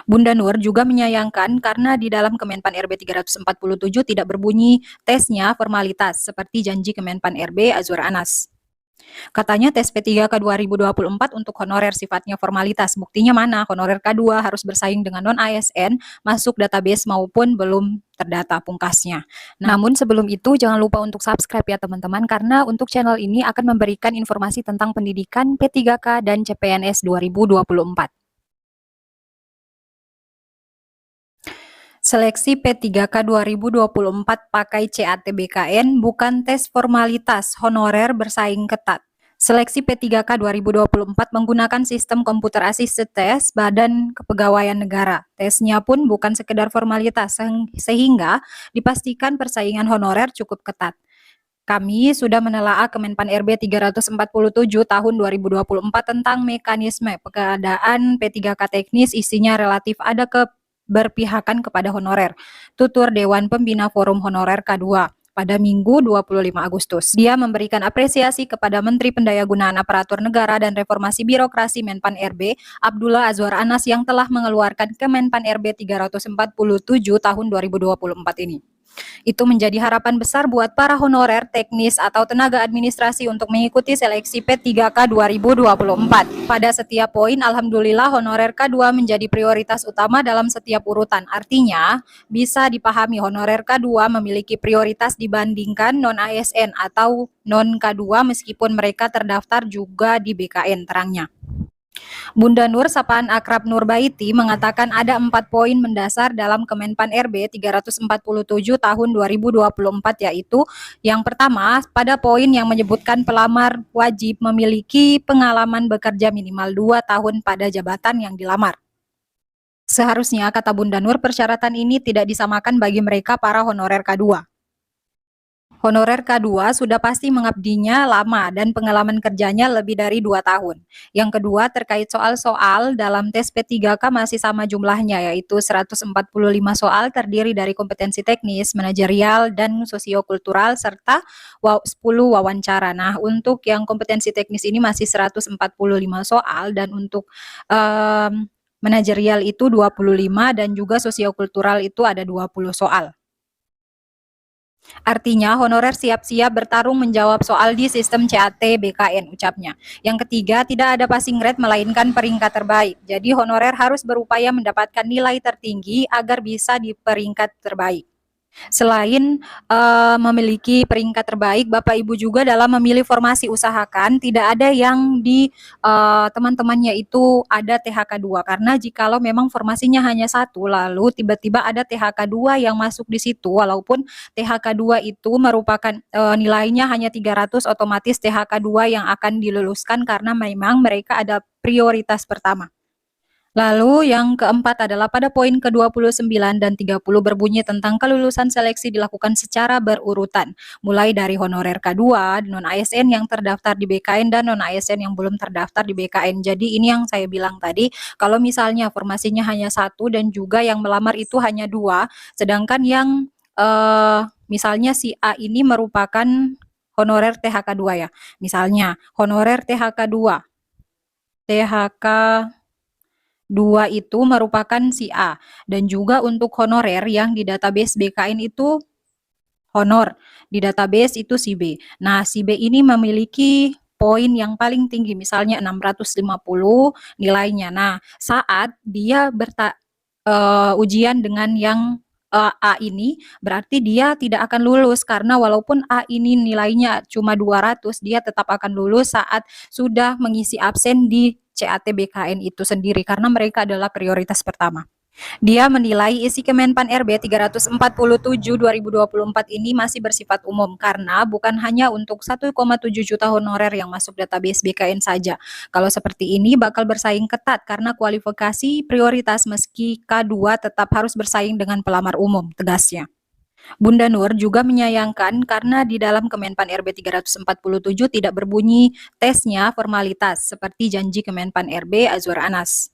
Bunda Nur juga menyayangkan karena di dalam Kemenpan RB 347 tidak berbunyi tesnya formalitas seperti janji Kemenpan RB Azwar Anas. Katanya tes P3K 2024 untuk honorer sifatnya formalitas. Buktinya mana? Honorer K2 harus bersaing dengan non-ASN, masuk database maupun belum terdata pungkasnya. Namun sebelum itu jangan lupa untuk subscribe ya teman-teman, karena untuk channel ini akan memberikan informasi tentang pendidikan P3K dan CPNS 2024. Seleksi P3K 2024 pakai CAT-BKN bukan tes formalitas, honorer bersaing ketat. Seleksi P3K 2024 menggunakan sistem komputer assisted test Badan Kepegawaian Negara. Tesnya pun bukan sekedar formalitas, sehingga dipastikan persaingan honorer cukup ketat. Kami sudah menelaah Kemenpan RB 347 tahun 2024 tentang mekanisme pengadaan P3K teknis, isinya relatif ada keberpihakan kepada honorer. Tutur Dewan Pembina Forum Honorer K2 pada Minggu 25 Agustus. Dia memberikan apresiasi kepada Menteri Pendayagunaan Aparatur Negara dan Reformasi Birokrasi Menpan RB, Abdullah Azwar Anas, yang telah mengeluarkan Kemenpan RB 347 tahun 2024 ini. Itu menjadi harapan besar buat para honorer, teknis, atau tenaga administrasi untuk mengikuti seleksi P3K 2024. Pada setiap poin, alhamdulillah honorer K2 menjadi prioritas utama dalam setiap urutan. Artinya, bisa dipahami honorer K2 memiliki prioritas dibandingkan non-ASN atau non-K2 meskipun mereka terdaftar juga di BKN, terangnya. Bunda Nur, sapaan akrab Nurbaiti, mengatakan ada 4 poin mendasar dalam Kemenpan RB 347 tahun 2024, yaitu yang pertama, pada poin yang menyebutkan pelamar wajib memiliki pengalaman bekerja minimal 2 tahun pada jabatan yang dilamar. Seharusnya, kata Bunda Nur, persyaratan ini tidak disamakan bagi mereka para honorer K2. Honorer K2 sudah pasti mengabdinya lama dan pengalaman kerjanya lebih dari 2 tahun. Yang kedua, terkait soal-soal dalam tes P3K masih sama jumlahnya, yaitu 145 soal terdiri dari kompetensi teknis, manajerial, dan sosiokultural, serta 10 wawancara. Nah, untuk yang kompetensi teknis ini masih 145 soal, dan untuk manajerial itu 25, dan juga sosiokultural itu ada 20 soal. Artinya, honorer siap-siap bertarung menjawab soal di sistem CAT-BKN, ucapnya. Yang ketiga, tidak ada passing grade melainkan peringkat terbaik. Jadi, honorer harus berupaya mendapatkan nilai tertinggi agar bisa di peringkat terbaik. Selain memiliki peringkat terbaik, Bapak Ibu juga dalam memilih formasi usahakan tidak ada yang di teman-temannya itu ada THK2, karena jikalau memang formasinya hanya satu lalu tiba-tiba ada THK2 yang masuk di situ, walaupun THK2 itu merupakan nilainya hanya 300, otomatis THK2 yang akan diluluskan karena memang mereka ada prioritas pertama. Lalu yang keempat adalah pada poin ke-29 dan 30 berbunyi tentang kelulusan seleksi dilakukan secara berurutan, mulai dari honorer K2, non-ASN yang terdaftar di BKN, dan non-ASN yang belum terdaftar di BKN. Jadi ini yang saya bilang tadi, kalau misalnya formasinya hanya satu dan juga yang melamar itu hanya 2, sedangkan yang misalnya si A ini merupakan honorer THK2 ya, misalnya honorer THK2, THK 2 itu merupakan si A, dan juga untuk honorer yang di database BKN itu honor, di database itu si B. Nah, si B ini memiliki poin yang paling tinggi, misalnya 650 nilainya. Nah, saat dia ujian dengan yang A ini, berarti dia tidak akan lulus, karena walaupun A ini nilainya cuma 200, dia tetap akan lulus saat sudah mengisi absen di CAT-BKN itu sendiri, karena mereka adalah prioritas pertama. Dia menilai isi Kemenpan RB 347 2024 ini masih bersifat umum karena bukan hanya untuk 1,7 juta honorer yang masuk database BKN saja. Kalau seperti ini bakal bersaing ketat karena kualifikasi prioritas, meski K2 tetap harus bersaing dengan pelamar umum, tegasnya. Bunda Nur juga menyayangkan karena di dalam Kemenpan RB 347 tidak berbunyi tesnya formalitas seperti janji Kemenpan RB Azwar Anas.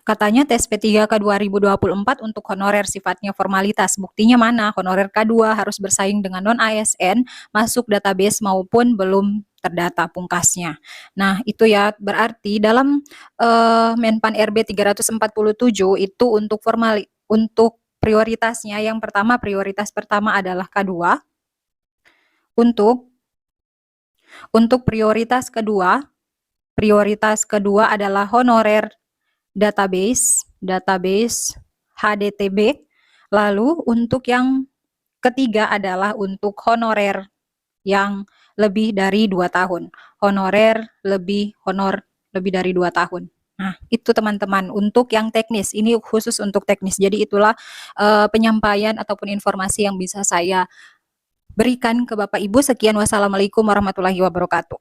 Katanya tes P3K 2024 untuk honorer sifatnya formalitas. Buktinya mana? Honorer K2 harus bersaing dengan non-ASN, masuk database maupun belum terdata pungkasnya. Nah, itu ya berarti dalam Menpan RB 347 itu untuk prioritasnya yang pertama, prioritas pertama adalah K2. Untuk prioritas kedua adalah honorer database HDTB. Lalu untuk yang ketiga adalah untuk honorer yang lebih dari 2 tahun. Honor lebih dari 2 tahun. Nah, itu teman-teman untuk yang teknis. Ini khusus untuk teknis. Jadi itulah penyampaian ataupun informasi yang bisa saya berikan ke Bapak Ibu. Sekian, wassalamualaikum warahmatullahi wabarakatuh.